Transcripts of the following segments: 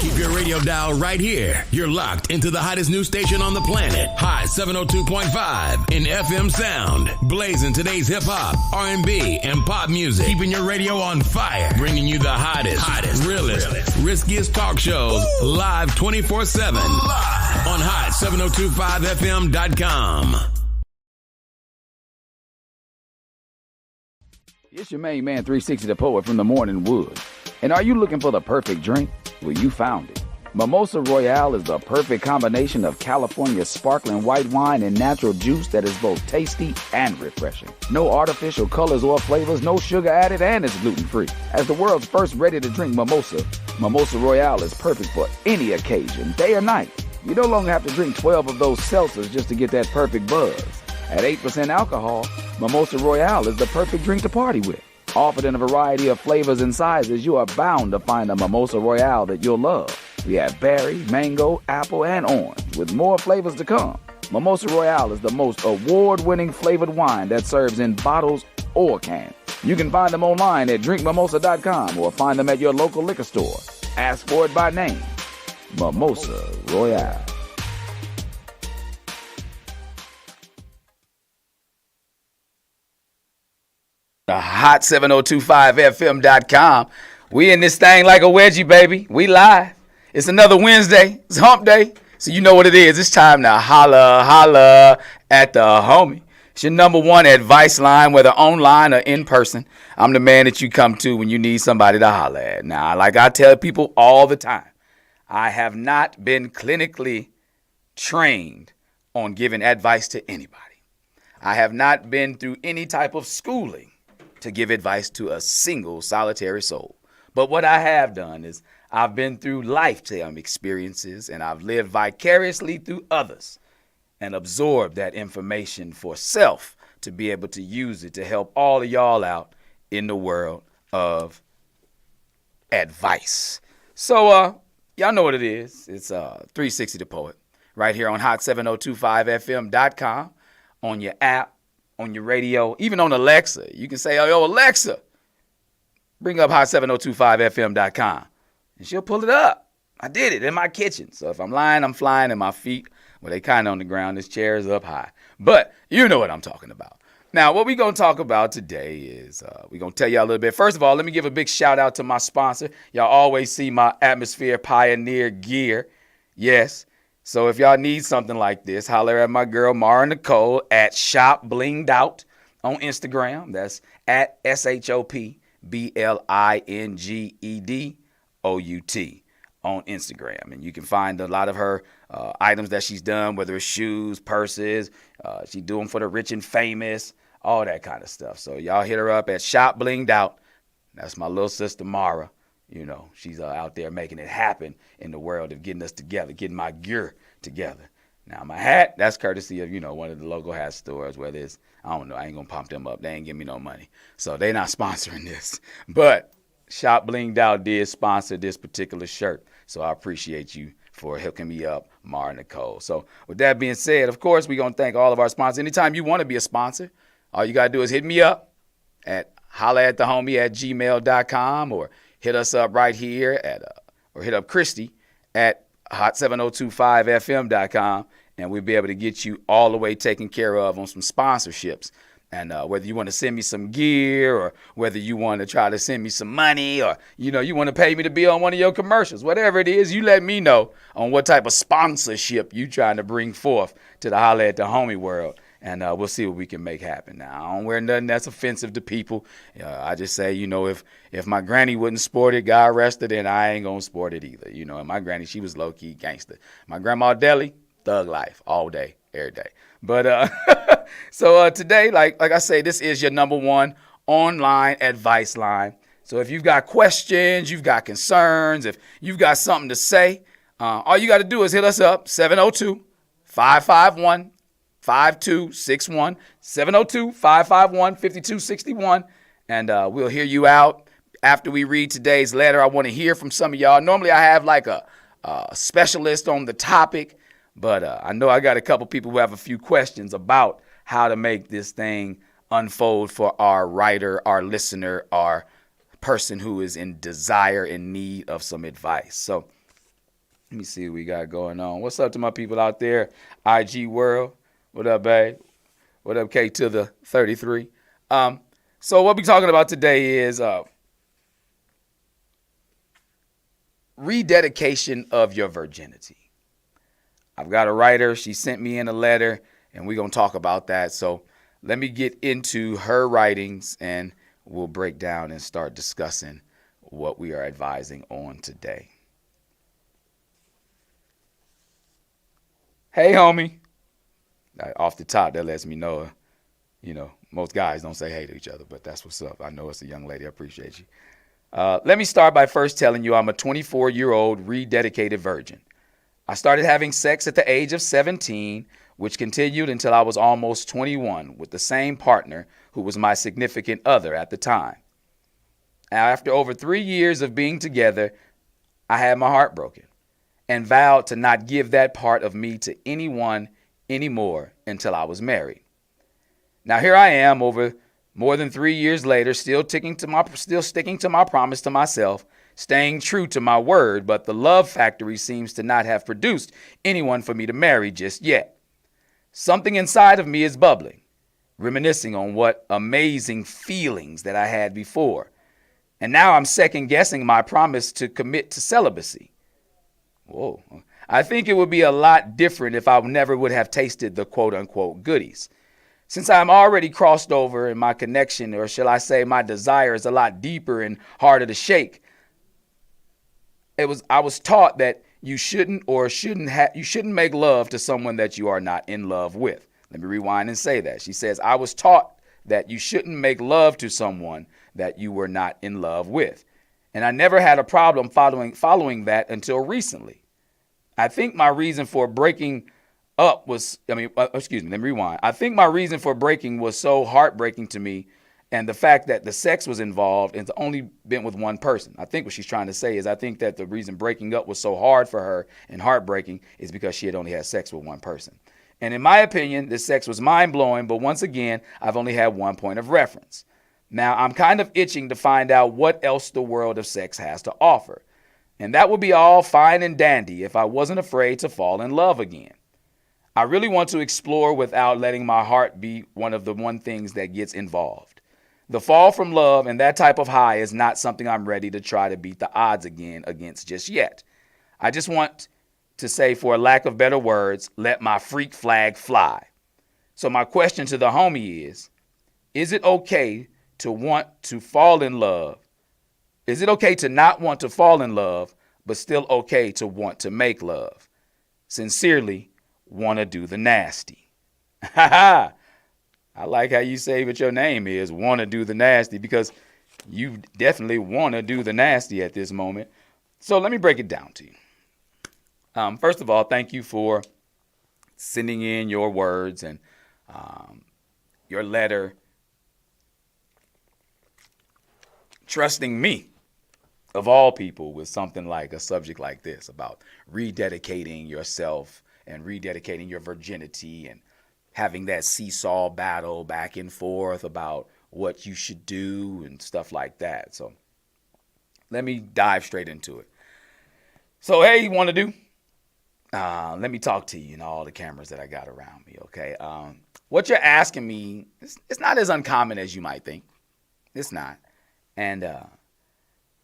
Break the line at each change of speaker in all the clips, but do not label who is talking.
Keep your radio dial right here. You're locked into the hottest news station on the planet. Hot 702.5 in FM sound. Blazing today's hip-hop, R&B, and pop music. Keeping your radio on fire. Bringing you the hottest, realest, riskiest talk shows live 24/7 on hot7025fm.com.
It's your main man, 360 the Poet from the Morning Wood. And are you looking for the perfect drink? Well, you found it. Mimosa Royale is the perfect combination of California sparkling white wine and natural juice that is both tasty and refreshing. No artificial colors or flavors, no sugar added, and it's gluten-free. As the world's first ready-to-drink mimosa, Mimosa Royale is perfect for any occasion, day or night. You no longer have to drink 12 of those seltzers just to get that perfect buzz. At 8% alcohol, Mimosa Royale is the perfect drink to party with. Offered in a variety of flavors and sizes, you are bound to find a Mimosa Royale that you'll love. We have berry, mango, apple, and orange, with more flavors to come. Mimosa Royale is the most award-winning flavored wine that serves in bottles or cans. You can find them online at drinkmimosa.com or find them at your local liquor store. Ask for it by name. Mimosa Royale. The hot 7025fm.com. We in this thing like a wedgie, baby. We live. It's another Wednesday. It's hump day. So you know what it is. It's time to holla at the homie. It's your number one advice line, whether online or in person. I'm the man that you come to when you need somebody to holla at. Now, like I tell people all the time, I have not been clinically trained on giving advice to anybody. I have not been through any type of schooling to give advice to a single solitary soul. But what I have done is I've been through lifetime experiences and I've lived vicariously through others and absorbed that information for self to be able to use it to help all of y'all out in the world of advice. So, y'all know what it is. It's 360 the Poet right here on hot7025fm.com, on your app, on your radio, even on Alexa. You can say, oh, yo, Alexa, bring up hot7025fm.com. And she'll pull it up. I did it in my kitchen. So if I'm lying, I'm flying, and my feet, well, they kind of on the ground. This chair is up high. But you know what I'm talking about. Now, what we're going to talk about today is we're going to tell you a little bit. First of all, let me give a big shout out to my sponsor. Y'all always see my Atmosphere Pioneer gear. Yes. So if y'all need something like this, holler at my girl Mara Nicole at Shop Blinged Out on Instagram. That's at ShopBlingedOut on Instagram. And you can find a lot of her items that she's done, whether it's shoes, purses. She do them for the rich and famous, all that kind of stuff. So y'all hit her up at Shop Blinged Out. That's my little sister Mara. You know, she's out there making it happen in the world of getting us together, getting my gear together. Now, my hat, that's courtesy of, one of the local hat stores, whether it's, I don't know, I ain't going to pump them up. They ain't give me no money. So they not sponsoring this. But Shop Blinged Out did sponsor this particular shirt. So I appreciate you for hooking me up, Mara Nicole. So with that being said, of course, we're going to thank all of our sponsors. Anytime you want to be a sponsor, all you got to do is hit me up at hollaatthehomie@gmail.com or hit us up right here or hit up Christy at hot7025fm.com, and we'll be able to get you all the way taken care of on some sponsorships. And whether you want to send me some gear or whether you want to try to send me some money or, you want to pay me to be on one of your commercials, whatever it is, you let me know on what type of sponsorship you trying to bring forth to the Holla at the Homie world. And we'll see what we can make happen. Now, I don't wear nothing that's offensive to people. I just say, if my granny wouldn't sport it, God rest her, then I ain't going to sport it either. And my granny, she was low-key gangster. My grandma Deli, thug life, all day, every day. But so today, like I say, this is your number one online advice line. So if you've got questions, you've got concerns, if you've got something to say, all you got to do is hit us up, 702-551-5261, 702-551-5261, and we'll hear you out. After we read today's letter, I want to hear from some of y'all. Normally, I have like a specialist on the topic, but I know I got a couple people who have a few questions about how to make this thing unfold for our writer, our listener, our person who is in desire, in need of some advice. So Let me see what we got going on. What's up to my people out there? IG World. What up, babe? What up, K to the 33? So what we're talking about today is rededication of your virginity. I've got a writer. She sent me in a letter, and we're going to talk about that. So let me get into her writings, and we'll break down and start discussing what we are advising on today. Hey, homie. Off the top, that lets me know, most guys don't say hey to each other, but that's what's up. I know it's a young lady. I appreciate you. Let me start by first telling you I'm a 24-year-old rededicated virgin. I started having sex at the age of 17, which continued until I was almost 21 with the same partner who was my significant other at the time. After over 3 years of being together, I had my heart broken and vowed to not give that part of me to anyone anymore until I was married. Now here I am over more than 3 years later, still sticking to my promise to myself, staying true to my word, but the love factory seems to not have produced anyone for me to marry just yet. Something inside of me is bubbling, reminiscing on what amazing feelings that I had before. And now I'm second guessing my promise to commit to celibacy. Whoa. I think it would be a lot different if I never would have tasted the quote unquote goodies. Since I'm already crossed over and my connection, or shall I say my desire, is a lot deeper and harder to shake, I was taught that you shouldn't make love to someone that you are not in love with. Let me rewind and say that. She says, I was taught that you shouldn't make love to someone that you were not in love with. And I never had a problem following that until recently. I think my reason for breaking up was, let me rewind. I think my reason for breaking was so heartbreaking to me, and the fact that the sex was involved and it's only been with one person. I think what she's trying to say is I think that the reason breaking up was so hard for her and heartbreaking is because she had only had sex with one person. And in my opinion, this sex was mind-blowing, but once again, I've only had one point of reference. Now, I'm kind of itching to find out what else the world of sex has to offer. And that would be all fine and dandy if I wasn't afraid to fall in love again. I really want to explore without letting my heart be one of the things that gets involved. The fall from love and that type of high is not something I'm ready to try to beat the odds against just yet. I just want to say, for lack of better words, let my freak flag fly. So my question to the homie is it okay to want to fall in love? Is it okay to not want to fall in love, but still okay to want to make love? Sincerely, Wanna Do the Nasty. Ha ha! I like how you say what your name is, Wanna Do the Nasty, because you definitely want to do the nasty at this moment. So let me break it down to you. First of all, thank you for sending in your words and your letter, trusting me, of all people, with something like a subject like this about rededicating yourself and rededicating your virginity and having that seesaw battle back and forth about what you should do and stuff like that. So let me dive straight into it. So, hey, you want to do? Let me talk to you and all the cameras that I got around me, okay? What you're asking me, it's not as uncommon as you might think. It's not. And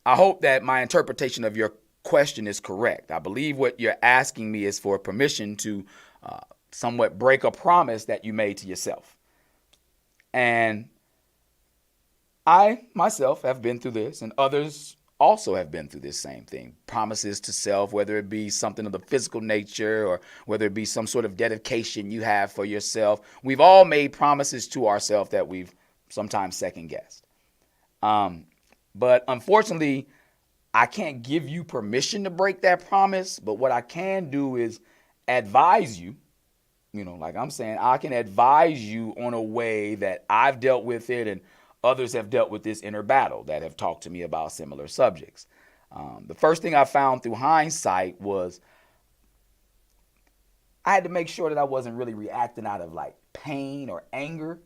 I hope that my interpretation of your question is correct. I believe what you're asking me is for permission to somewhat break a promise that you made to yourself. And I myself have been through this, and others also have been through this same thing. Promises to self, whether it be something of the physical nature or whether it be some sort of dedication you have for yourself. We've all made promises to ourselves that we've sometimes second guessed. But unfortunately, I can't give you permission to break that promise. But what I can do is advise you, like I'm saying, I can advise you on a way that I've dealt with it and others have dealt with this inner battle that have talked to me about similar subjects. The first thing I found through hindsight was I had to make sure that I wasn't really reacting out of like pain or anger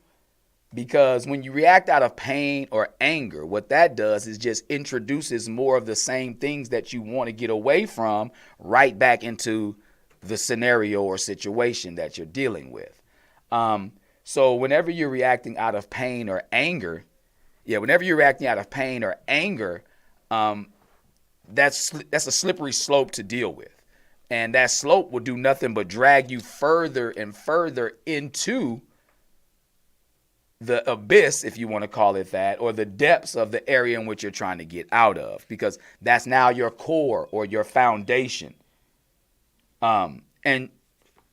Because when you react out of pain or anger, what that does is just introduces more of the same things that you want to get away from right back into the scenario or situation that you're dealing with. So whenever you're reacting out of pain or anger, that's a slippery slope to deal with. And that slope will do nothing but drag you further and further into the abyss, if you want to call it that, or the depths of the area in which you're trying to get out of, because that's now your core or your foundation. And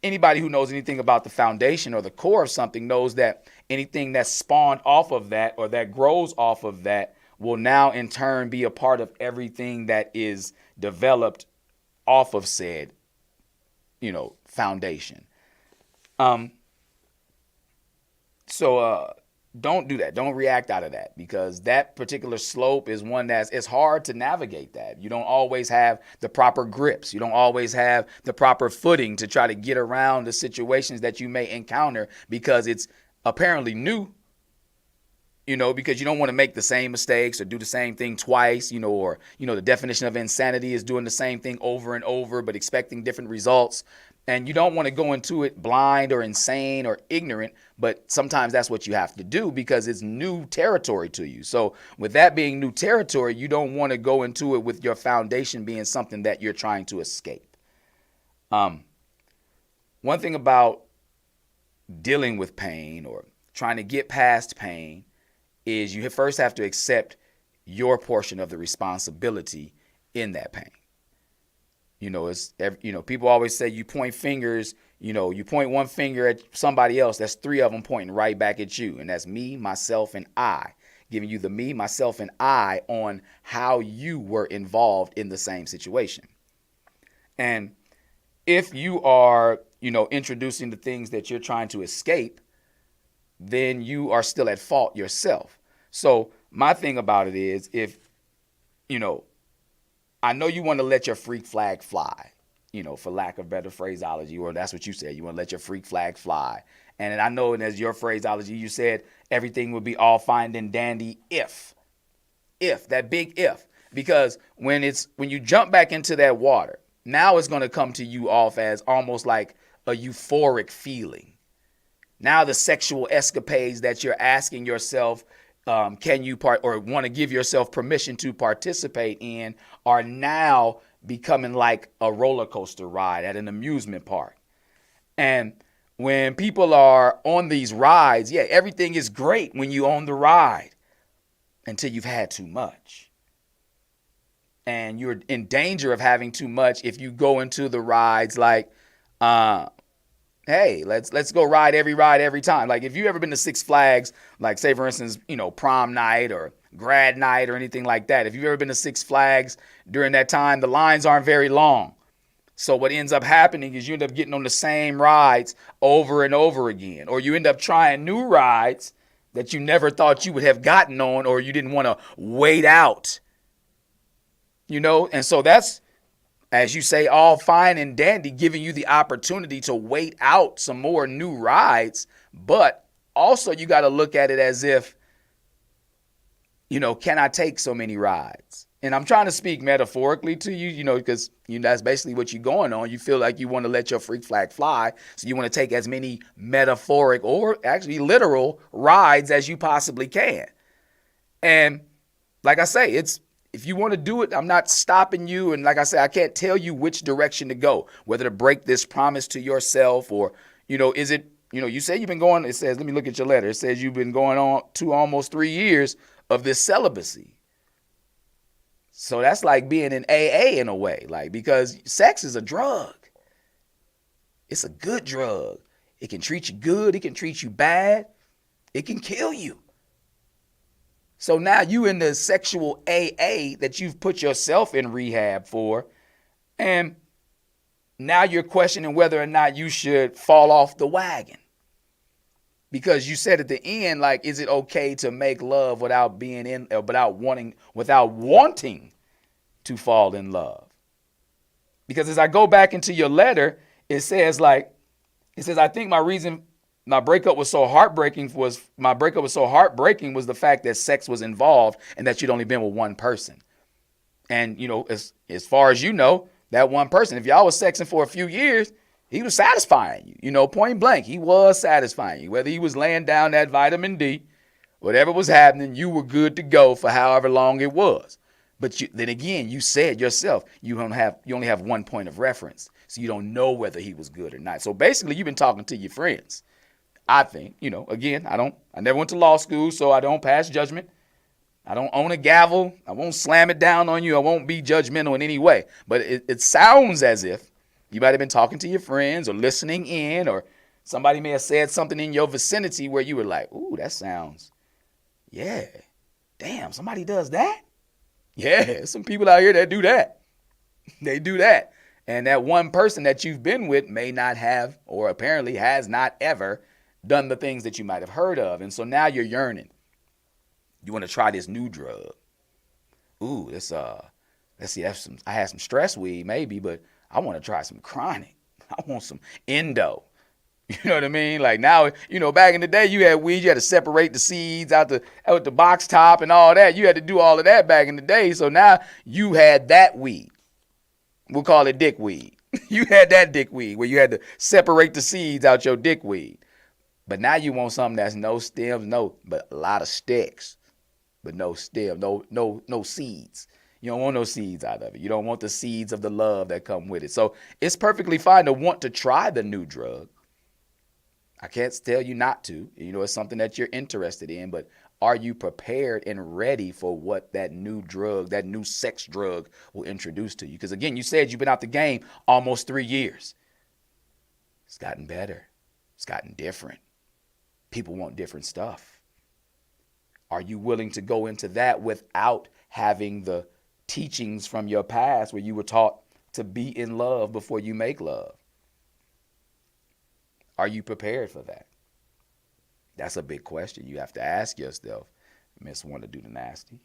anybody who knows anything about the foundation or the core of something knows that anything that's spawned off of that or that grows off of that will now in turn be a part of everything that is developed off of said, foundation. So don't do that. Don't react out of that, because that particular slope is one it's hard to navigate that. You don't always have the proper grips. You don't always have the proper footing to try to get around the situations that you may encounter, because it's apparently new, because you don't want to make the same mistakes or do the same thing twice, or, the definition of insanity is doing the same thing over and over, but expecting different results. And you don't want to go into it blind or insane or ignorant, but sometimes that's what you have to do because it's new territory to you. So with that being new territory, you don't want to go into it with your foundation being something that you're trying to escape. One thing about dealing with pain or trying to get past pain is you first have to accept your portion of the responsibility in that pain. People always say you point fingers, you point one finger at somebody else, that's three of them pointing right back at you. And that's me, myself, and I, giving you the me, myself, and I on how you were involved in the same situation. And if you are, introducing the things that you're trying to escape, then you are still at fault yourself. So my thing about it is, if, I know you want to let your freak flag fly, for lack of better phraseology, or that's what you said. You want to let your freak flag fly. And I know, and as your phraseology, you said everything would be all fine and dandy if, that big if, because when you jump back into that water, now it's going to come to you off as almost like a euphoric feeling. Now the sexual escapades that you're asking yourself, can you or want to give yourself permission to participate in, are now becoming like a roller coaster ride at an amusement park. And when people are on these rides, everything is great when you own the ride until you've had too much. And you're in danger of having too much if you go into the rides like, hey, let's go ride every time. Like if you've ever been to Six Flags, like say for instance, prom night or grad night or anything like that. If you've ever been to Six Flags during that time, the lines aren't very long. So what ends up happening is you end up getting on the same rides over and over again, or you end up trying new rides that you never thought you would have gotten on, or you didn't want to wait out, and so that's, as you say, all fine and dandy, giving you the opportunity to wait out some more new rides. But also you got to look at it as if, can I take so many rides? And I'm trying to speak metaphorically to you, because that's basically what you're going on. You feel like you want to let your freak flag fly. So you want to take as many metaphoric or actually literal rides as you possibly can. And like I say, if you want to do it, I'm not stopping you. And like I said, I can't tell you which direction to go, whether to break this promise to yourself or, is it, you say you've been going, it says, let me look at your letter. It says you've been going on to almost 3 years of this celibacy. So that's like being in AA in a way, like, because sex is a drug. It's a good drug. It can treat you good. It can treat you bad. It can kill you. So now you in the sexual AA that you've put yourself in rehab for, and now you're questioning whether or not you should fall off the wagon. Because you said at the end, like, is it okay to make love without wanting to fall in love? Because as I go back into your letter, it says, I think my reason my breakup was so heartbreaking was the fact that sex was involved and that you'd only been with one person. And, as far as you know, that one person, if y'all was sexing for a few years, he was satisfying you, point blank. He was satisfying you. Whether he was laying down that vitamin D, whatever was happening, you were good to go for however long it was. But then again, you said yourself, you only have one point of reference. So you don't know whether he was good or not. So basically, you've been talking to your friends. I think, again, I never went to law school, so I don't pass judgment. I don't own a gavel. I won't slam it down on you. I won't be judgmental in any way. But it sounds as if you might have been talking to your friends or listening in, or somebody may have said something in your vicinity where you were like, ooh, that sounds, yeah, damn, somebody does that? Yeah, some people out here that do that. They do that. And that one person that you've been with may not have, or apparently has not ever done the things that you might have heard of. And so now you're yearning. You want to try this new drug. Ooh, let's see, I had some stress weed maybe, but I want to try some chronic. I want some endo. You know what I mean? Like now, back in the day, you had weed, you had to separate the seeds out the box top and all that. You had to do all of that back in the day. So now you had that weed. We'll call it dick weed. You had that dick weed where you had to separate the seeds out your dick weed. But now you want something that's no stems, but a lot of sticks, but no stem, no seeds. You don't want no seeds out of it. You don't want the seeds of the love that come with it. So it's perfectly fine to want to try the new drug. I can't tell you not to. It's something that you're interested in, but are you prepared and ready for what that new drug, that new sex drug will introduce to you? Because again, you said you've been out the game almost 3 years. It's gotten better. It's gotten different. People want different stuff. Are you willing to go into that without having the teachings from your past where you were taught to be in love before you make love? Are you prepared for that? That's a big question. You have to ask yourself, Miss Want to do the nasty?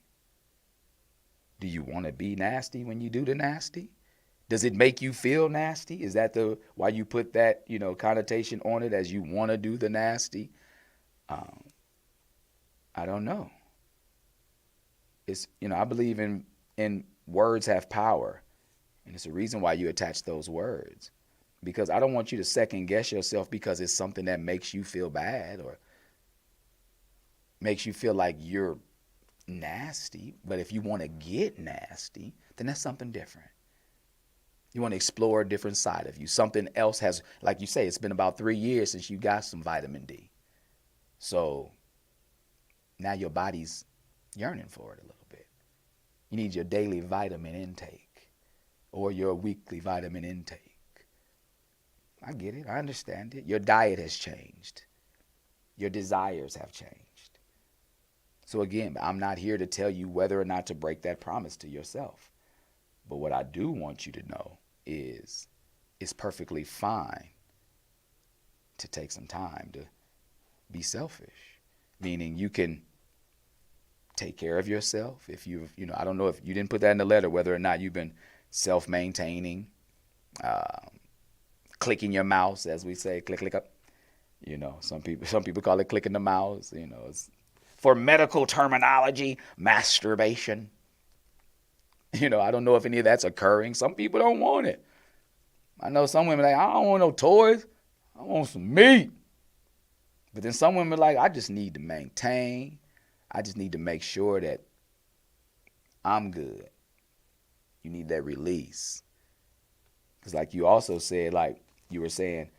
Do you want to be nasty when you do the nasty? Does it make you feel nasty? Is that why you put that, connotation on it as you want to do the nasty? I don't know. It's, I believe in words have power, and it's a reason why you attach those words. Because I don't want you to second guess yourself because it's something that makes you feel bad or makes you feel like you're nasty. But if you want to get nasty, then that's something different. You want to explore a different side of you. Something else has, like you say, it's been about 3 years since you got some vitamin D. So now your body's yearning for it a little bit. You need your daily vitamin intake or your weekly vitamin intake. I get it. I understand it. Your diet has changed. Your desires have changed. So again, I'm not here to tell you whether or not to break that promise to yourself. But what I do want you to know is it's perfectly fine to take some time to be selfish. Meaning you can take care of yourself. If I don't know if you didn't put that in the letter, whether or not you've been self-maintaining, clicking your mouse, as we say, click up. Some people call it clicking the mouse. It's, for medical terminology, masturbation. I don't know if any of that's occurring. Some people don't want it. I know some women I don't want no toys. I want some meat. But then some women I just need to maintain. I just need to make sure that I'm good. You need that release. Because like you also said, you were saying,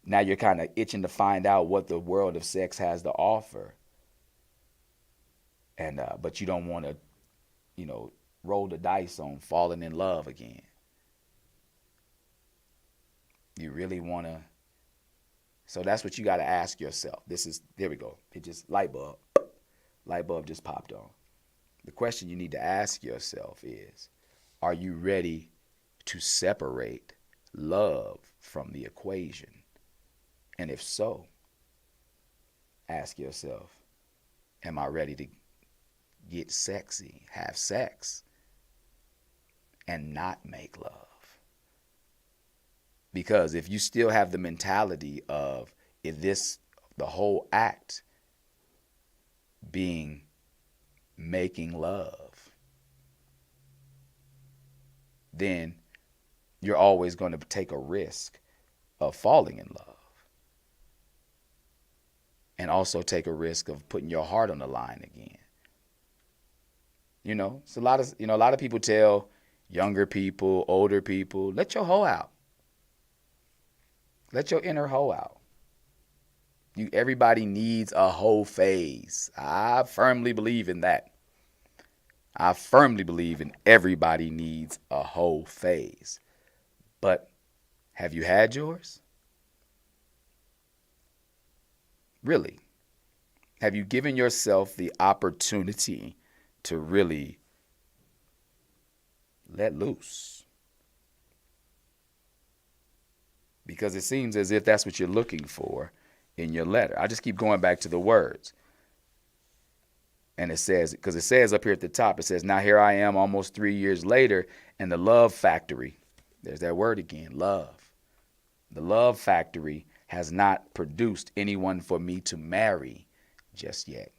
now you're kind of itching to find out what the world of sex has to offer. And but you don't want to, roll the dice on falling in love again. You really want to. So that's what you got to ask yourself. There we go. It just, light bulb just popped on. The question you need to ask yourself is, are you ready to separate love from the equation? And if so, ask yourself, am I ready to get sexy, have sex, and not make love? Because if you still have the mentality of, if this the whole act being making love, then you're always going to take a risk of falling in love. And also take a risk of putting your heart on the line again. It's a lot of people tell younger people, older people, let your hoe out. Let your inner hoe out. Everybody needs a hoe phase. I firmly believe in that. I firmly believe in everybody needs a hoe phase. But have you had yours? Really? Have you given yourself the opportunity to really let loose? Because it seems as if that's what you're looking for in your letter. I just keep going back to the words. And it says, because it says up here at the top, it says, now here I am almost 3 years later, and the love factory, there's that word again, love. The love factory has not produced anyone for me to marry just yet.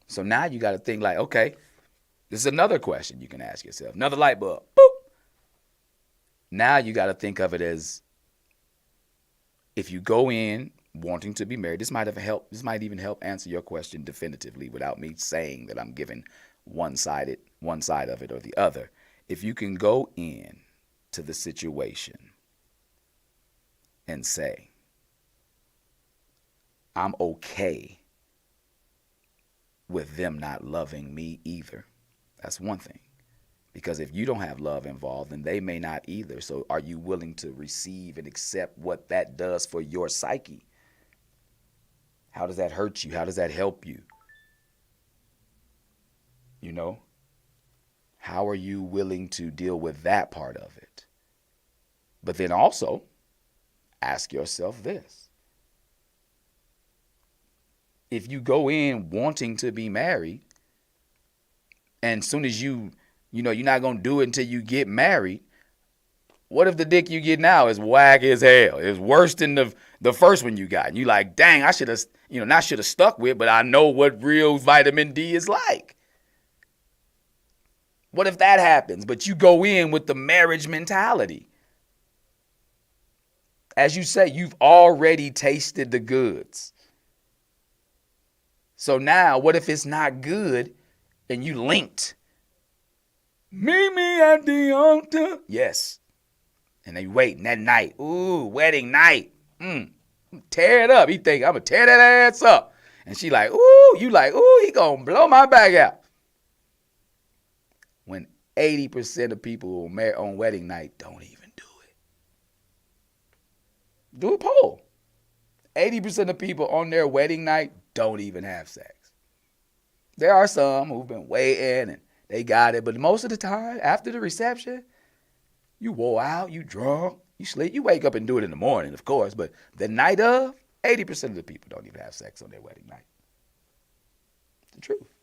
So now you got to think like, okay, this is another question you can ask yourself. Another light bulb. Boop. Now you got to think of it as, if you go in wanting to be married, this might even help answer your question definitively without me saying that I'm giving one side of it or the other. If you can go in to the situation and say, I'm okay with them not loving me either. That's one thing. Because if you don't have love involved, then they may not either. So are you willing to receive and accept what that does for your psyche? How does that hurt you? How does that help you? How are you willing to deal with that part of it? But then also ask yourself this. If you go in wanting to be married, and soon as you're not going to do it until you get married, what if the dick you get now is whack as hell? It's worse than the first one you got. And you like, dang, I should have, not should have stuck with, but I know what real vitamin D is like. What if that happens? But you go in with the marriage mentality. As you say, you've already tasted the goods. So now, what if it's not good and you linked? Meet me at the altar. Yes. And they waiting that night. Ooh, wedding night. Tear it up. He think, I'm going to tear that ass up. And she like, ooh, you like, ooh, he going to blow my back out. When 80% of people on wedding night don't even do it. Do a poll. 80% of people on their wedding night don't even have sex. There are some who've been waiting and they got it. But most of the time, after the reception, you wore out, you drunk, you sleep. You wake up and do it in the morning, of course. But the night of, 80% of the people don't even have sex on their wedding night. It's the truth.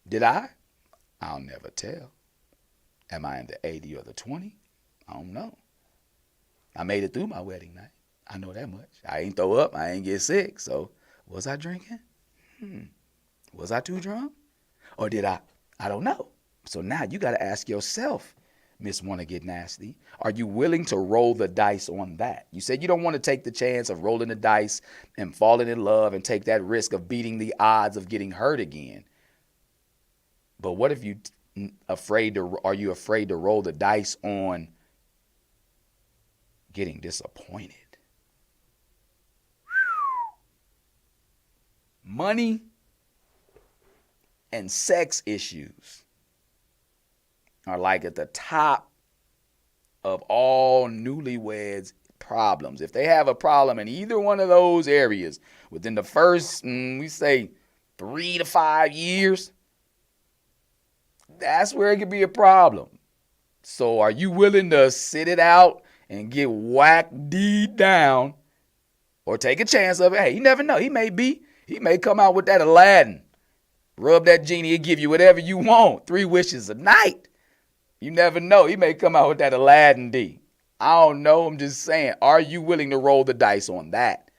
Did I? I'll never tell. Am I in the 80 or the 20? I don't know. I made it through my wedding night. I know that much. I ain't throw up. I ain't get sick. So was I drinking? Was I too drunk? Or did I? I don't know. So now you got to ask yourself, Miss Wanna Get Nasty, are you willing to roll the dice on that? You said you don't want to take the chance of rolling the dice and falling in love and take that risk of beating the odds of getting hurt again. But what if are you afraid to roll the dice on getting disappointed? Money and sex issues are like at the top of all newlyweds problems. If they have a problem in either one of those areas within the first, we say 3 to 5 years, that's where it could be a problem. So are you willing to sit it out and get whacked deep down or take a chance of it? Hey, you never know. He may come out with that Aladdin. Rub that genie and give you whatever you want. 3 wishes a night. You never know. He may come out with that Aladdin D. I don't know. I'm just saying, are you willing to roll the dice on that?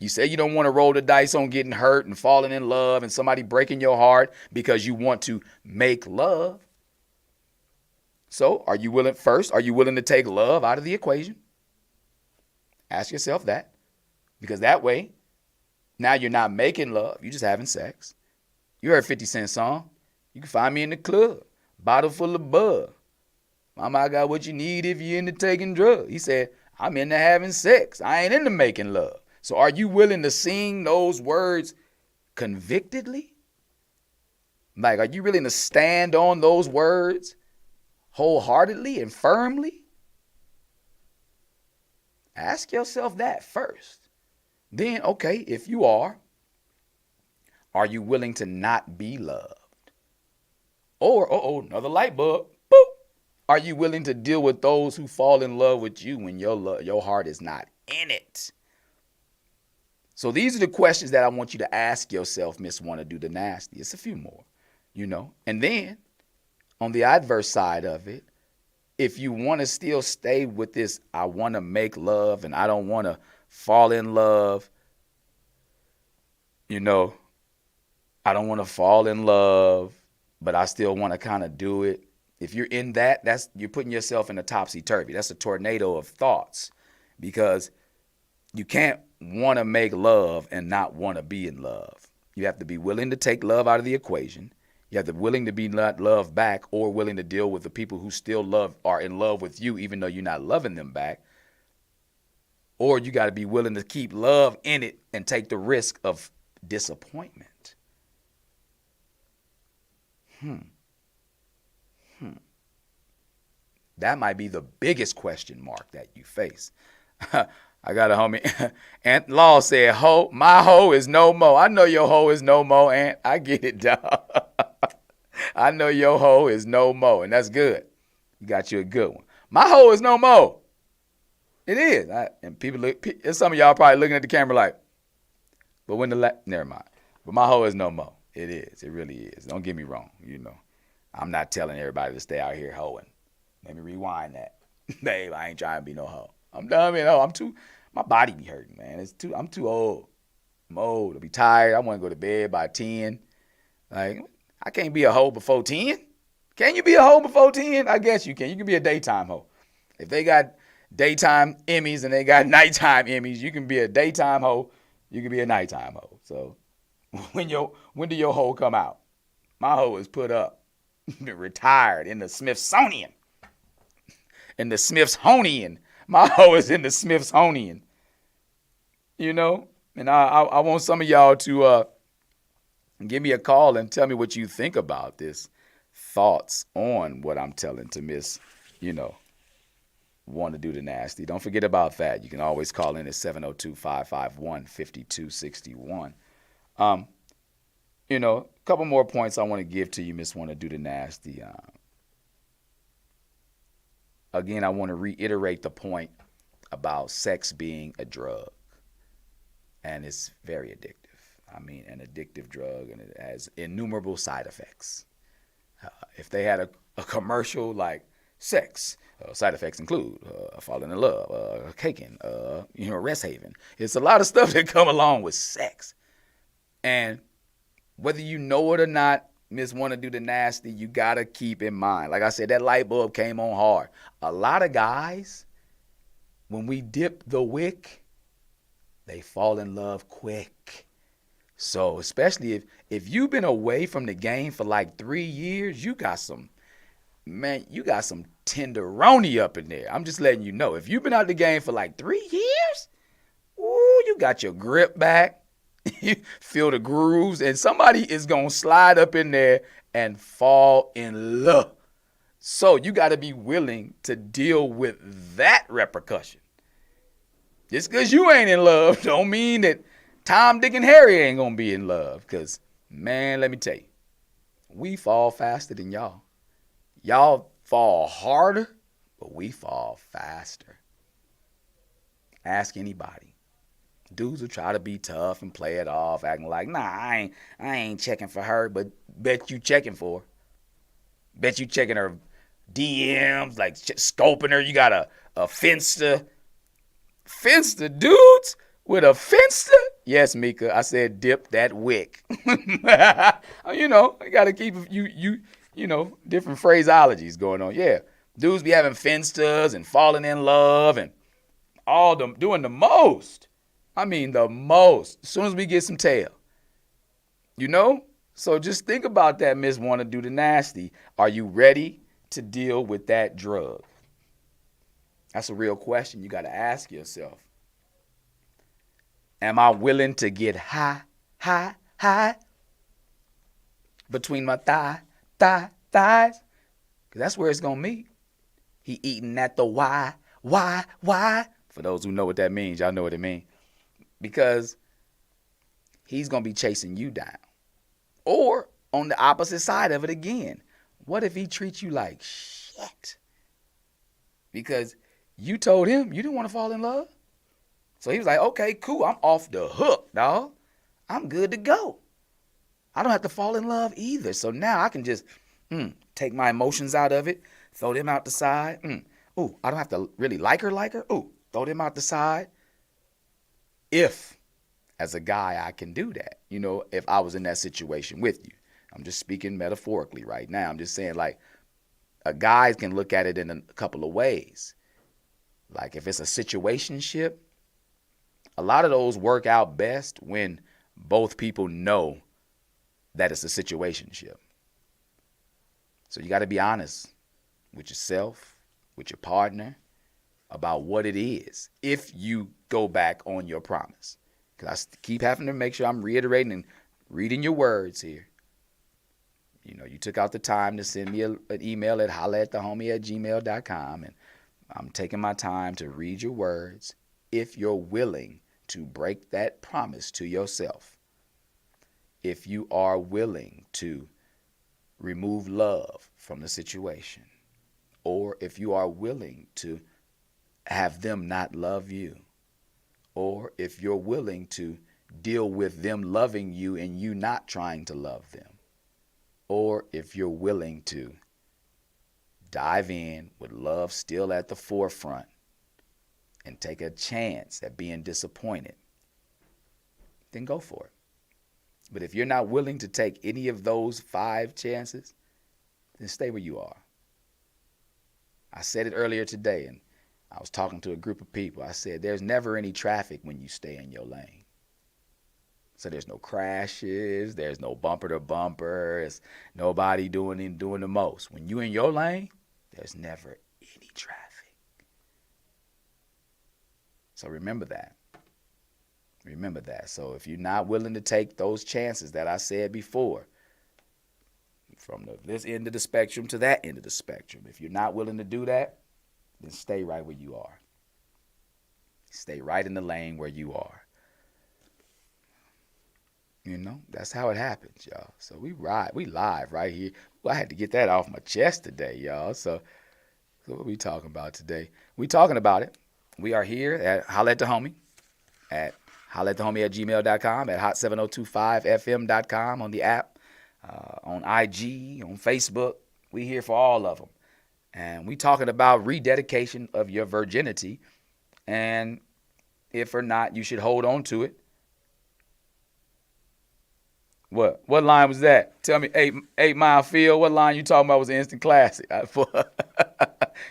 You say you don't want to roll the dice on getting hurt and falling in love and somebody breaking your heart because you want to make love. So are you willing to take love out of the equation? Ask yourself that. Because that way, now you're not making love. You're just having sex. You heard 50 Cent's song. You can find me in the club. Bottle full of bug. Mama, I got what you need if you're into taking drugs. He said, I'm into having sex. I ain't into making love. So are you willing to sing those words convictedly? Like, are you willing to stand on those words wholeheartedly and firmly? Ask yourself that first. Then, okay, if you are you willing to not be loved? Or, another light bulb. Boop. Are you willing to deal with those who fall in love with you when your heart is not in it? So these are the questions that I want you to ask yourself, Miss Wanna Do the Nasty. It's a few more, And then, on the adverse side of it, if you want to still stay with this, I want to make love and I don't want to fall in love, I don't want to fall in love, but I still want to kind of do it. If you're in that, you're putting yourself in a topsy-turvy. That's a tornado of thoughts, because you can't want to make love and not want to be in love. You have to be willing to take love out of the equation. You have to be willing to be loved back, or willing to deal with the people who still are in love with you, even though you're not loving them back. Or you got to be willing to keep love in it and take the risk of disappointment. That might be the biggest question mark that you face. I got a homie, Aunt Law said, my hoe is no more. I know your hoe is no more, Aunt. I get it, dog. I know your hoe is no more, and that's good. You got you a good one. My hoe is no more. It is. And some of y'all probably looking at the camera like, but never mind. But my hoe is no more. It is. It really is. Don't get me wrong. I'm not telling everybody to stay out here hoeing. Let me rewind that. Babe, I ain't trying to be no hoe. I'm done being a hoe. My body be hurting, man. I'm too old. I'm old. I'll be tired. I want to go to bed by 10. Like, I can't be a hoe before 10. Can you be a hoe before 10? I guess you can. You can be a daytime hoe. If they got daytime Emmys and they got nighttime Emmys, you can be a daytime hoe. You can be a nighttime hoe. So when do your hoe come out? My hoe is put up, retired in the Smithsonian. My hoe is in the Smithsonian. And I want some of y'all to give me a call and tell me what you think about this. Thoughts on what I'm telling to Miss, Want to Do the Nasty. Don't forget about that. You can always call in at 702-551-5261. A couple more points I want to give to you, Miss Want to Do the Nasty. Again, I want to reiterate the point about sex being a drug. And it's very addictive. I mean, an addictive drug, and it has innumerable side effects. If they had a commercial like sex, side effects include falling in love, caking, rest haven. It's a lot of stuff that come along with sex. And whether you know it or not, Miss Want to Do the Nasty, you got to keep in mind. Like I said, that light bulb came on hard. A lot of guys, when we dip the wick, they fall in love quick. So especially if you've been away from the game for like 3 years, you got some tenderoni up in there. I'm just letting you know. If you've been out of the game for like 3 years, you got your grip back. You feel the grooves, and somebody is going to slide up in there and fall in love. So you got to be willing to deal with that repercussion. Just because you ain't in love don't mean that Tom, Dick, and Harry ain't going to be in love. Because, man, let me tell you, we fall faster than y'all. Y'all fall harder, but we fall faster. Ask anybody. Dudes will try to be tough and play it off, acting like, nah, I ain't checking for her, but bet you checking for her. Bet you checking her DMs, like scoping her. You got a Finsta. Finsta, dudes with a Finsta? Yes, Mika, I said dip that wick. You know, I got to keep you know, different phraseologies going on. Yeah, dudes be having Finstas and falling in love and all them doing the most. I mean, the most. As soon as we get some tail, you know? So just think about that, Miss Wanna Do the Nasty. Are you ready to deal with that drug? That's a real question you got to ask yourself. Am I willing to get high, high, high between my thighs? Because that's where it's going to meet. He eating at the why? For those who know what that means, y'all know what it means. Because he's going to be chasing you down. Or on the opposite side of it again. What if he treats you like shit? Because you told him you didn't want to fall in love. So he was like, okay, cool. I'm off the hook, dog. I'm good to go. I don't have to fall in love either. So now I can just take my emotions out of it, throw them out the side. Ooh, I don't have to really like her. Ooh, throw them out the side. If, as a guy, I can do that, you know, if I was in that situation with you. I'm just speaking metaphorically right now. I'm just saying, like, a guy can look at it in a couple of ways. Like, if it's a situationship, a lot of those work out best when both people know that it's a situationship. So you got to be honest with yourself, with your partner, about what it is if you go back on your promise. Because I keep having to make sure I'm reiterating and reading your words here. You know, you took out the time to send me an email at holla@thehomie@gmail.com, and I'm taking my time to read your words if you're willing to break that promise to yourself. If you are willing to remove love from the situation, or if you are willing to have them not love you, or if you're willing to deal with them loving you and you not trying to love them, or if you're willing to dive in with love still at the forefront and take a chance at being disappointed, then go for it. But if you're not willing to take any of those 5 chances, then stay where you are. I said it earlier today, and I was talking to a group of people. I said, there's never any traffic when you stay in your lane. So there's no crashes, there's no bumper to bumper, there's nobody doing the most. When you in your lane, there's never any traffic. So remember that. Remember that. So if you're not willing to take those chances that I said before, from this end of the spectrum to that end of the spectrum, if you're not willing to do that, then stay right where you are. Stay right in the lane where you are. You know, that's how it happens, y'all. So we live right here. Well, I had to get that off my chest today, y'all. So what we talking about today? We talking about it. We are here at Holla at the Homie, at holla@thehomie@gmail.com, at hot7025fm.com, on the app, on IG, on Facebook. We here for all of them. And we talking about rededication of your virginity, and if or not you should hold on to it. What line was that? Tell me, 8 Mile Field, what line you talking about was an instant classic?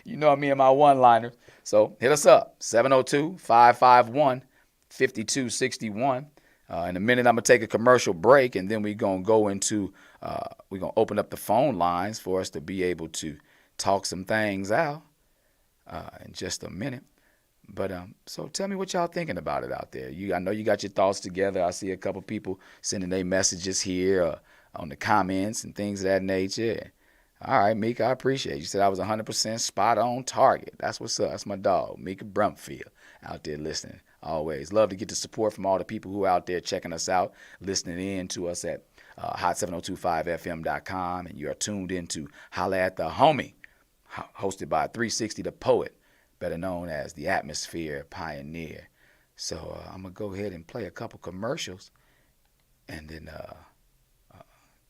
You know me and my one-liners. So hit us up, 702-551-5261. In a minute, I'm going to take a commercial break, and then we're going to go into, we're going to open up the phone lines for us to be able to talk some things out in just a minute. But so tell me what y'all thinking about it out there. I know you got your thoughts together. I see a couple people sending their messages here on the comments and things of that nature. All right, Mika, I appreciate it. You said I was 100% spot on target. That's what's up. That's my dog, Mika Brumfield, out there listening. Always love to get the support from all the people who are out there checking us out, listening in to us at hot7025fm.com, and you are tuned into Holla at the Homie, hosted by 360 the Poet, better known as the Atmosphere Pioneer. So I'm going to go ahead and play a couple commercials, and then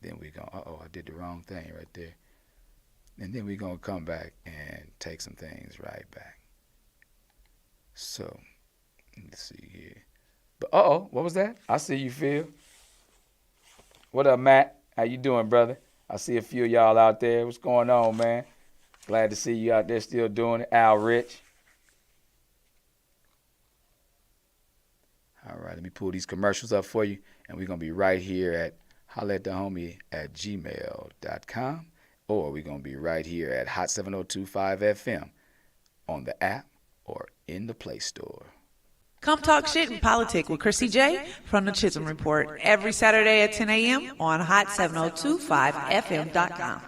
we're going to, I did the wrong thing right there. And then we're going to come back and take some things right back. So, let's see here. But, what was that? I see you, Phil. What up, Matt? How you doing, brother? I see a few of y'all out there. What's going on, man? Glad to see you out there still doing it. Al Rich. All right, let me pull these commercials up for you. And we're going to be right here at hollaatthehomie@gmail.com. Or we're going to be right here at Hot 7025 FM on the app or in the Play Store.
Come talk shit and politic with Chrissy J from the Chisholm Report every Saturday at 10 a.m. on hot7025fm.com.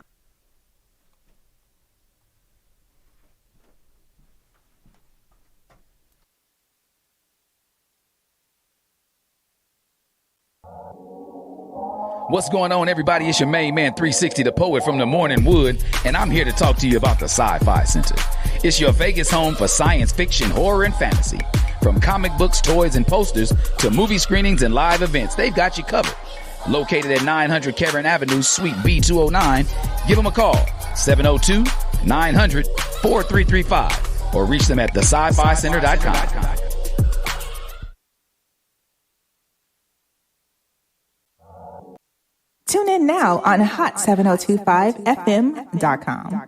What's going on, everybody? It's your main man, 360, the poet from the Morning Wood, and I'm here to talk to you about the Sci-Fi Center. It's your Vegas home for science fiction, horror, and fantasy. From comic books, toys, and posters to movie screenings and live events, they've got you covered. Located at 900 Cameron Avenue, Suite B209, give them a call, 702-900-4335, or reach them at thescificenter.com.
Tune in now on hot7025fm.com.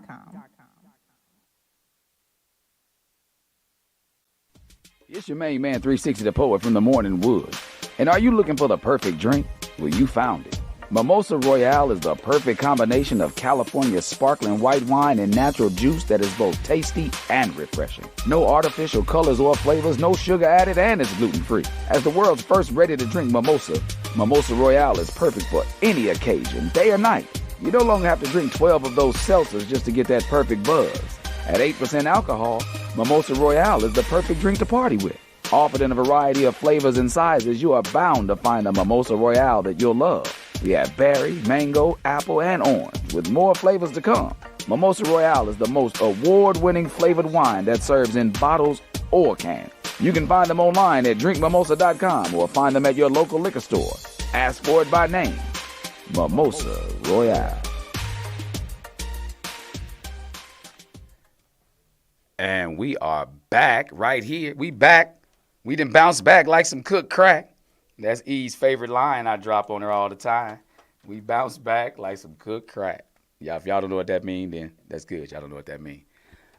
It's your main man, 360, the poet from the Morning Wood. And are you looking for the perfect drink? Well, you found it. Mimosa Royale is the perfect combination of California sparkling white wine and natural juice that is both tasty and refreshing. No artificial colors or flavors, no sugar added, and it's gluten-free. As the world's first ready-to-drink mimosa, Mimosa Royale is perfect for any occasion, day or night. You no longer have to drink 12 of those seltzers just to get that perfect buzz. At 8% alcohol, Mimosa Royale is the perfect drink to party with. Offered in a variety of flavors and sizes, you are bound to find a Mimosa Royale that you'll love. We have berry, mango, apple, and orange, with more flavors to come. Mimosa Royale is the most award-winning flavored wine that serves in bottles or cans. You can find them online at drinkmimosa.com or find them at your local liquor store. Ask for it by name. Mimosa Royale. And we are back right here. We back. We done bounced back like some cooked crack. That's E's favorite line I drop on her all the time. We bounce back like some cooked crack. Yeah, if y'all don't know what that means, then that's good. Y'all don't know what that means.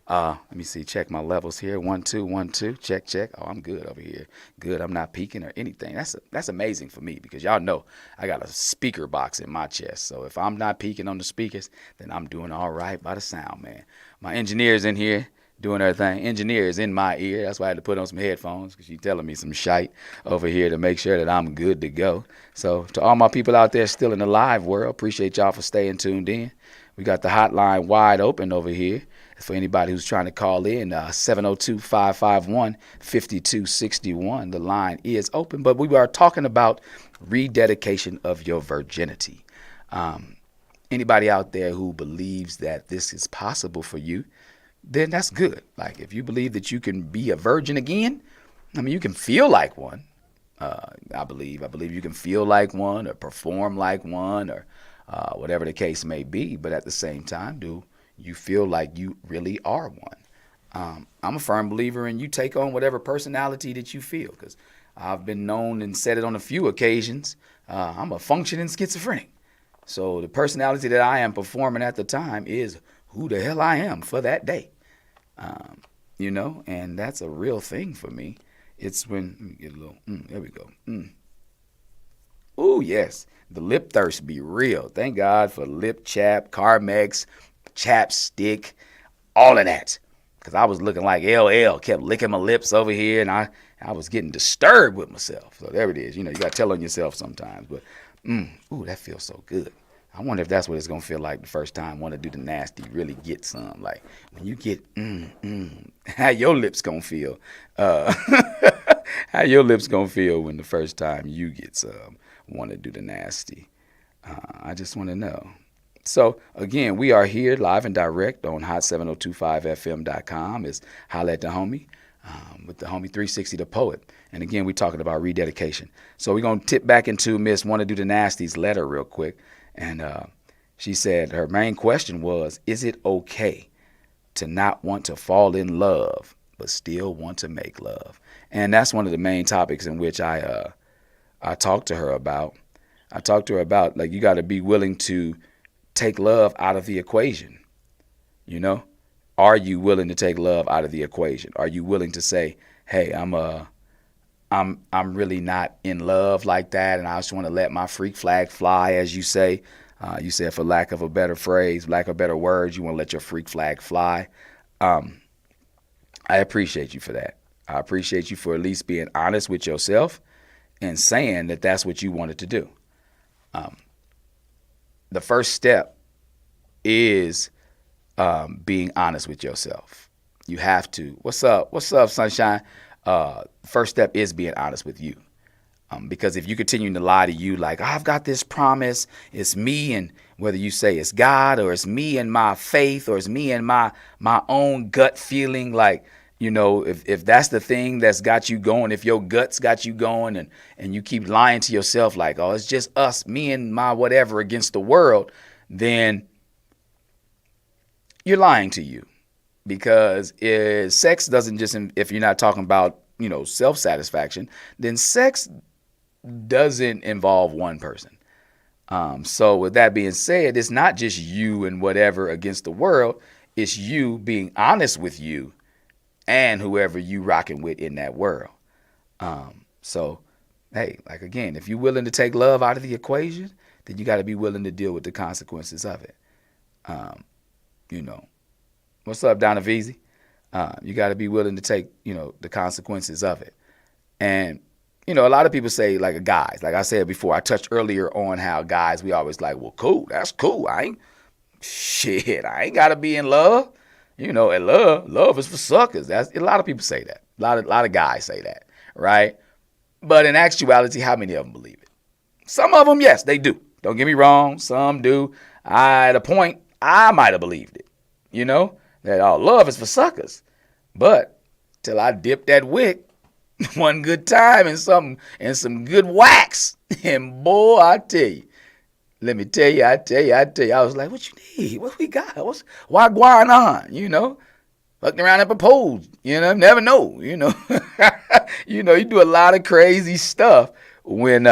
Let me see. Check my levels here. 1, 2, 1, 2. Check, check. Oh, I'm good over here. Good. I'm not peaking or anything. That's amazing for me because y'all know I got a speaker box in my chest. So if I'm not peaking on the speakers, then I'm doing all right by the sound, man. My engineer's in here doing her thing. Engineer's in my ear. That's why I had to put on some headphones because she's telling me some shite over here to make sure that I'm good to go. So to all my people out there still in the live world, appreciate y'all for staying tuned in. We got the hotline wide open over here for anybody who's trying to call in, 702-551-5261. The line is open, but we are talking about rededication of your virginity. Anybody out there who believes that this is possible for you, then that's good. Like if you believe that you can be a virgin again, I mean, you can feel like one. I believe you can feel like one or perform like one or whatever the case may be. But at the same time, do you feel like you really are one? I'm a firm believer in you take on whatever personality that you feel, because I've been known and said it on a few occasions. I'm a functioning schizophrenic. So the personality that I am performing at the time is who the hell I am for that day. And that's a real thing for me. It's when, let me get a little, there we go. Oh, yes. The lip thirst be real. Thank God for lip chap, Carmex, chapstick, all of that. Because I was looking like LL, kept licking my lips over here, and I was getting disturbed with myself. So there it is. You got to tell on yourself sometimes. But, that feels so good. I wonder if that's what it's going to feel like the first time want to do the nasty, really get some. Like when you get, how your lips going to feel. How your lips going to feel when the first time you get some, want to do the nasty. I just want to know. So, again, we are here live and direct on hot7025fm.com. It's Holla at the Homie with the homie 360, the poet. And, again, we're talking about rededication. So we're going to tip back into Miss Want to Do the Nasty's letter real quick. And She said her main question was, is it okay to not want to fall in love but still want to make love? And that's one of the main topics in which I talked to her about. I talked to her about, like, you got to be willing to take love out of the equation. You know, are you willing to take love out of the equation? Are you willing to say, hey, I'm really not in love like that, and I just want to let my freak flag fly, as you say. You said, for lack of a better phrase, lack of better words, you want to let your freak flag fly. I appreciate you for that. I appreciate you for at least being honest with yourself and saying that that's what you wanted to do. The first step is being honest with yourself. You have to. What's up? What's up, sunshine? First step is being honest with you. Because if you continue to lie to you, like, I've got this promise, it's me, and whether you say it's God or it's me and my faith or it's me and my own gut feeling, like, you know, if that's the thing that's got you going, if your guts got you going, and you keep lying to yourself like, oh, it's just us, me and my whatever against the world, then you're lying to you. Because sex doesn't just, if you're not talking about, you know, self-satisfaction, then sex doesn't involve one person. So with that being said, it's not just you and whatever against the world. It's you being honest with you and whoever you rocking with in that world. So, hey, like, again, if you're willing to take love out of the equation, then you got to be willing to deal with the consequences of it. You know, what's up, Donna Veezy? You got to be willing to take, you know, the consequences of it. And, you know, a lot of people say, like, guys, like I said before, I touched earlier on how guys, we always like, well, cool, that's cool. I ain't got to be in love. You know, and love is for suckers. That's, a lot of people say that. A lot of guys say that, right? But in actuality, how many of them believe it? Some of them, yes, they do. Don't get me wrong. Some do. At a point, I might have believed it, you know, that love is for suckers. But till I dipped that wick one good time and some good wax, and boy, I tell you, let me tell you, I was like, what you need? What we got? Why going on? You know, fucked around and proposed. You know, never know. You know, you know, you do a lot of crazy stuff when,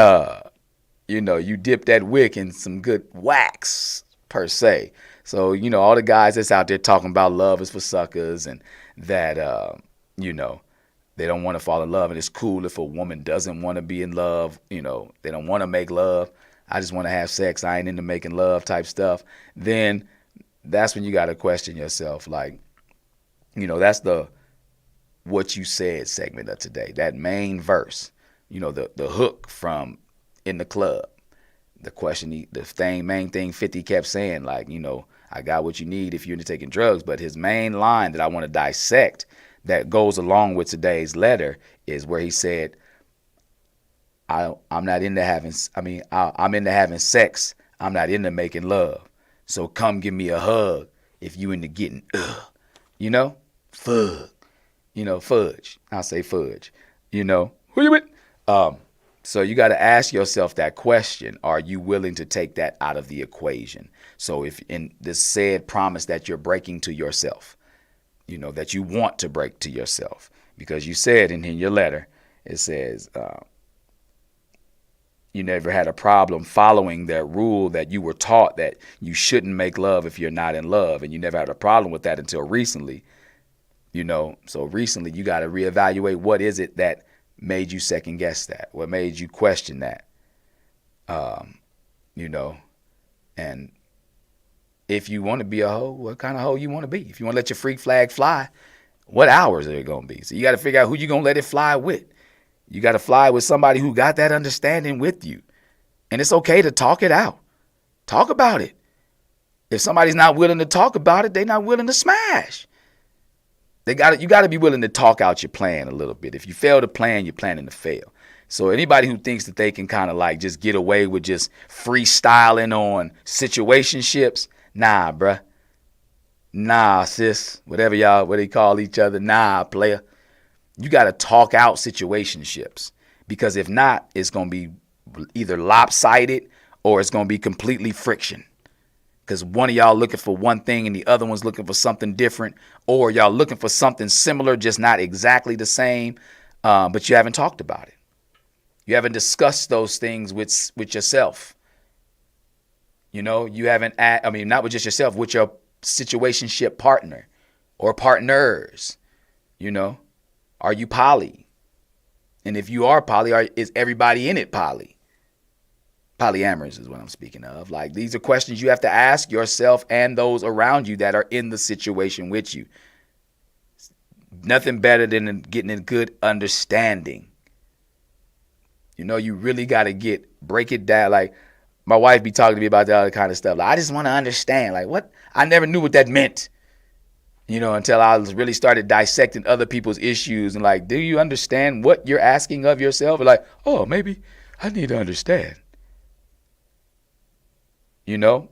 you know, you dip that wick in some good wax per se. So, you know, all the guys that's out there talking about love is for suckers and that, you know, they don't want to fall in love and it's cool if a woman doesn't want to be in love. You know, they don't want to make love. I just want to have sex. I ain't into making love type stuff. Then that's when you got to question yourself. Like, you know, that's the what you said segment of today. That main verse, you know, the hook from In the Club. The question, main thing 50 kept saying, like, you know, I got what you need if you're into taking drugs. But his main line that I want to dissect that goes along with today's letter is where he said, I'm into having sex. I'm not into making love. So come give me a hug if you into getting, you know, fudge. You know, fudge. I'll say fudge. You know, who you with? So you got to ask yourself that question. Are you willing to take that out of the equation? So if in this said promise that you're breaking to yourself, you know, that you want to break to yourself, because you said in your letter, it says, you never had a problem following that rule that you were taught that you shouldn't make love if you're not in love. And you never had a problem with that until recently, you know. So recently you got to reevaluate what is it that made you second guess that? What made you question that? You know, and if you want to be a hoe, what kind of hoe you want to be? If you want to let your freak flag fly, what hours are it going to be? So you got to figure out who you're going to let it fly with. You got to fly with somebody who got that understanding with you. And it's okay to talk it out. Talk about it. If somebody's not willing to talk about it, they're not willing to smash. You got to be willing to talk out your plan a little bit. If you fail to plan, you're planning to fail. So anybody who thinks that they can kind of like just get away with just freestyling on situationships, nah, bruh. Nah, sis. What they call each other. Nah, player. You got to talk out situationships, because if not, it's going to be either lopsided or it's going to be completely friction. because one of y'all looking for one thing and the other one's looking for something different, or y'all looking for something similar, just not exactly the same, but you haven't talked about it. You haven't discussed those things with yourself. You know, you haven't, not with just yourself, with your situationship partner or partners. You know, are you poly? And if you are poly, is everybody in it poly? Polyamorous is what I'm speaking of. Like, these are questions you have to ask yourself and those around you that are in the situation with you. Nothing better than getting a good understanding. You know, you really got to break it down. Like, my wife be talking to me about that other kind of stuff. Like, I just want to understand. Like, what? I never knew what that meant, you know, until I really started dissecting other people's issues and like, do you understand what you're asking of yourself? And like, oh, maybe I need to understand. You know,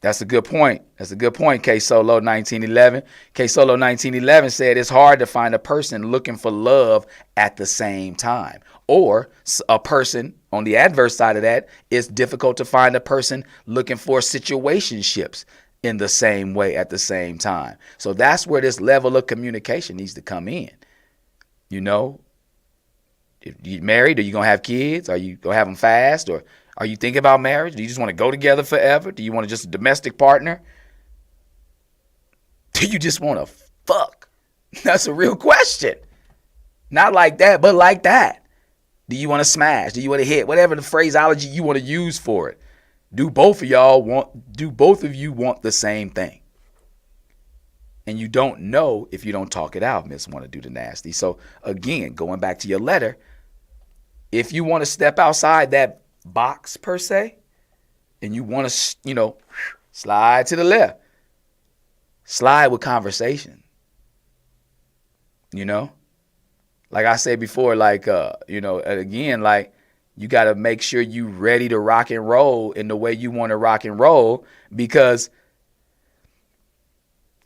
that's a good point. That's a good point, K Solo 1911. K Solo 1911 said it's hard to find a person looking for love at the same time. Or a person on the adverse side of that, it's difficult to find a person looking for situationships in the same way at the same time. So that's where this level of communication needs to come in. You know, if you're married, are you going to have kids? Are you going to have them fast? Or are you thinking about marriage? Do you just want to go together forever? Do you want just a domestic partner? Do you just want to fuck? That's a real question. Not like that, but like that. Do you want to smash? Do you want to hit? Whatever the phraseology you want to use for it. Do both of you want the same thing? And you don't know if you don't talk it out, Miss Want to Do the Nasty. So again, going back to your letter, if you want to step outside that box per se, and you want to, you know, slide to the left, slide with conversation. You know, like I said before, like, you know, again, like, you got to make sure you ready to rock and roll in the way you want to rock and roll, because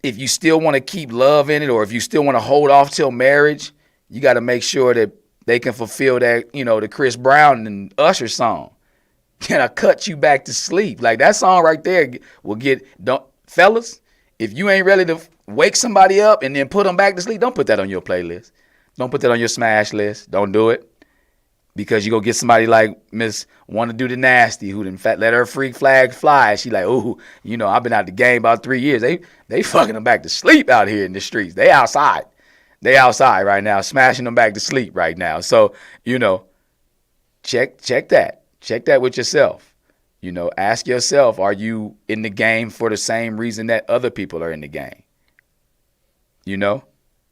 if you still want to keep love in it, or if you still want to hold off till marriage, you got to make sure that they can fulfill that, you know, the Chris Brown and Usher song. Can I cut you back to sleep? Like, that song right there will fellas, if you ain't ready to wake somebody up and then put them back to sleep, don't put that on your playlist. Don't put that on your smash list. Don't do it. Because you go get somebody like Miss Want to Do the Nasty, who in fact let her freak flag fly. She like, oh, you know, I've been out the game about 3 years. They fucking them back to sleep out here in the streets. They outside. They outside right now, smashing them back to sleep right now. So, you know, check that. Check that with yourself. You know, ask yourself, are you in the game for the same reason that other people are in the game? You know,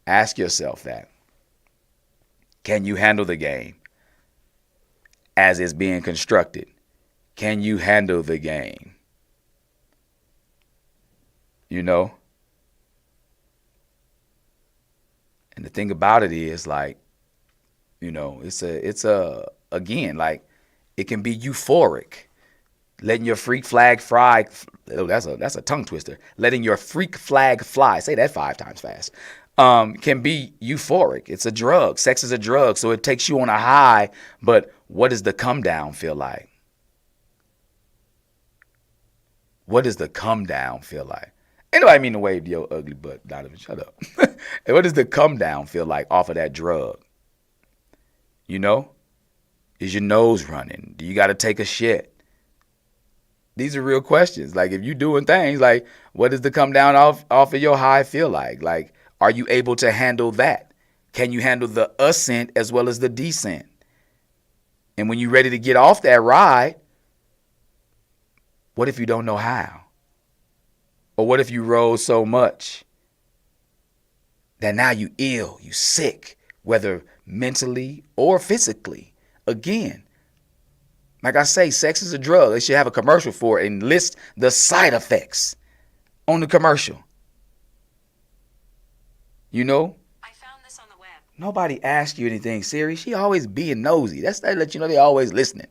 ask yourself that. Can you handle the game as it's being constructed? Can you handle the game? You know? And the thing about it is, like, you know, it's again, like, it can be euphoric. Letting your freak flag fly. Oh, that's a tongue twister. Letting your freak flag fly. Say that 5 times fast. Can be euphoric. It's a drug. Sex is a drug. So it takes you on a high. But what does the come down feel like? What does the come down feel like? Ain't nobody mean to wave your ugly butt, Donovan. Shut up. And what does the come down feel like off of that drug? You know? Is your nose running? Do you got to take a shit? These are real questions. Like, if you're doing things, like, what does the come down off of your high feel like? Like, are you able to handle that? Can you handle the ascent as well as the descent? And when you're ready to get off that ride, what if you don't know how? Or what if you rode so much that now you ill, you sick, whether mentally or physically? Again, like I say, sex is a drug. They should have a commercial for it and list the side effects on the commercial. You know?
I found this on the web.
Nobody asked you anything, Siri. She always being nosy. That let you know they always listening.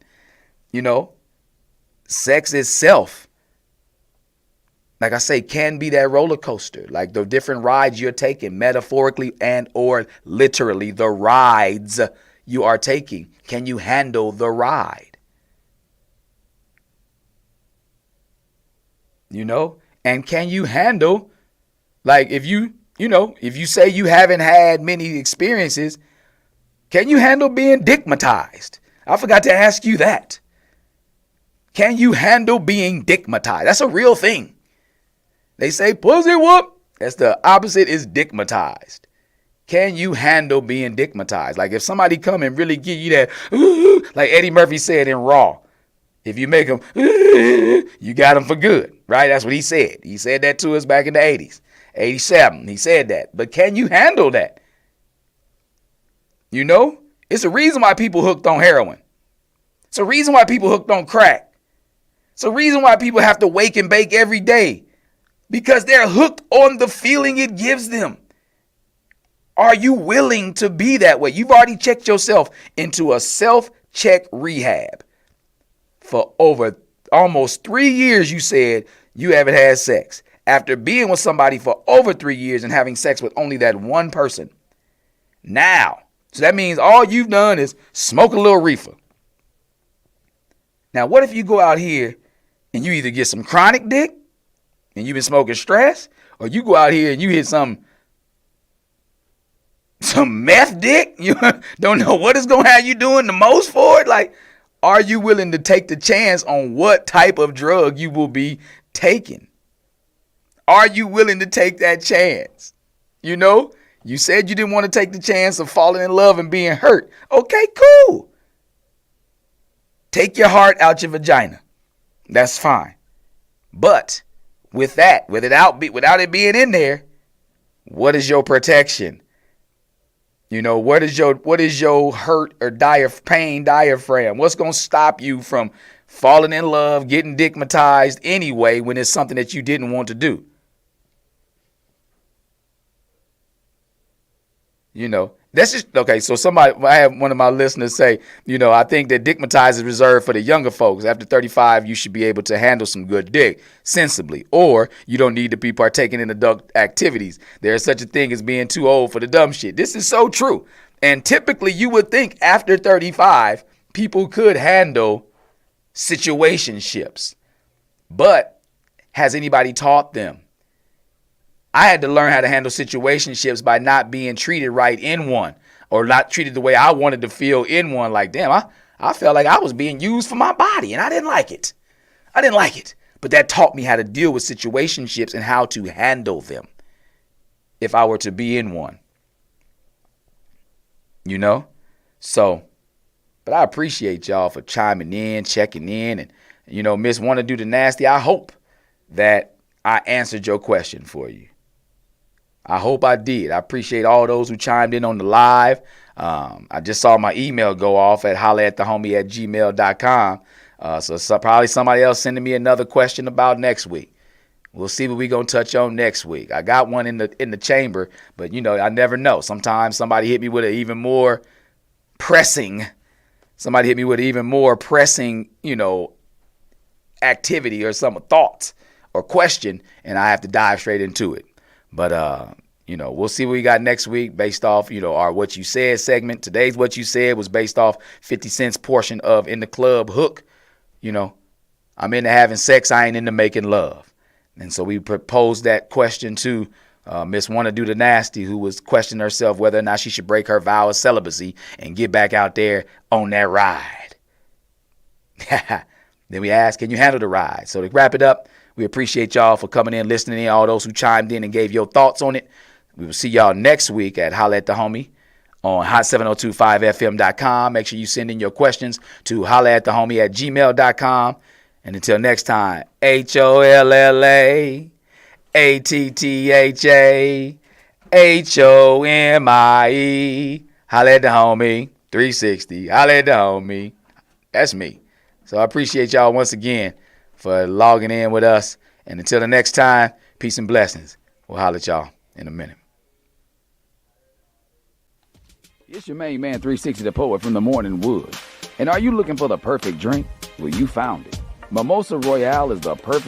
You know? Sex itself, like I say, can be that roller coaster. Like the different rides you're taking, metaphorically and or literally, the rides you are taking. Can you handle the ride? And can you handle, like if you say you haven't had many experiences, can you handle being digmatized? I forgot to ask you that. Can you handle being digmatized? That's a real thing. They say pussy whoop. That's the opposite is digmatized. Can you handle being digmatized? Like if somebody come and really give you that, ooh, like Eddie Murphy said in Raw, if you make them, ooh, you got them for good, right? That's what he said. He said that to us back in the 80s, 87. He said that. But can you handle that? It's a reason why people hooked on heroin. It's a reason why people hooked on crack. It's a reason why people have to wake and bake every day, because they're hooked on the feeling it gives them. Are you willing to be that way? You've already checked yourself into a self-check rehab. For over almost 3 years, you said you haven't had sex. After being with somebody for over 3 years and having sex with only that one person. Now, so that means all you've done is smoke a little reefer. Now, what if you go out here and you either get some chronic dick and you've been smoking stress, or you go out here and you hit some meth dick? You don't know what it's going to have you doing the most for it. Like, are you willing to take the chance on what type of drug you will be taking? Are you willing to take that chance? You said you didn't want to take the chance of falling in love and being hurt. Okay, cool. Take your heart out your vagina. That's fine. But without it being in there, what is your protection? What is your hurt or pain diaphragm? What's going to stop you from falling in love, getting digmatized anyway when it's something that you didn't want to do? That's just okay. So I have one of my listeners say, I think that digmatized is reserved for the younger folks. After 35, you should be able to handle some good dick sensibly, or you don't need to be partaking in adult activities. There is such a thing as being too old for the dumb shit. This is so true. And typically you would think after 35, people could handle situationships. But has anybody taught them? I had to learn how to handle situationships by not being treated right in one, or not treated the way I wanted to feel in one. Like, damn, I felt like I was being used for my body and I didn't like it. But that taught me how to deal with situationships and how to handle them if I were to be in one. So, but I appreciate y'all for chiming in, checking in, and, Miss Want to Do the Nasty. I hope that I answered your question for you. I hope I did. I appreciate all those who chimed in on the live. I just saw my email go off at hollaathehomie@gmail.com. So probably somebody else sending me another question about next week. We'll see what we're going to touch on next week. I got one in the chamber, but, I never know. Sometimes somebody hit me with an even more pressing, activity or some thoughts or question, and I have to dive straight into it. But, we'll see what we got next week based off, our What You Said segment. Today's What You Said was based off 50 Cent's portion of In the Club Hook. I'm into having sex. I ain't into making love. And so we proposed that question to Miss Want to Do the Nasty, who was questioning herself whether or not she should break her vow of celibacy and get back out there on that ride. Then we asked, can you handle the ride? So to wrap it up, we appreciate y'all for coming in, listening in, all those who chimed in and gave your thoughts on it. We will see y'all next week at Holla at the Homie on hot7025fm.com. Make sure you send in your questions to hollaathehomie@gmail.com. And until next time, HOLLAATTHAHOMIE. Holla at the Homie 360. Holla at the Homie. That's me. So I appreciate y'all once again for logging in with us. And until the next time, peace and blessings. We'll holler at y'all in a minute. It's your main man, 360 the Poet from the Morning Wood. And are you looking for the perfect drink? Well, you found it. Mimosa Royale is the perfect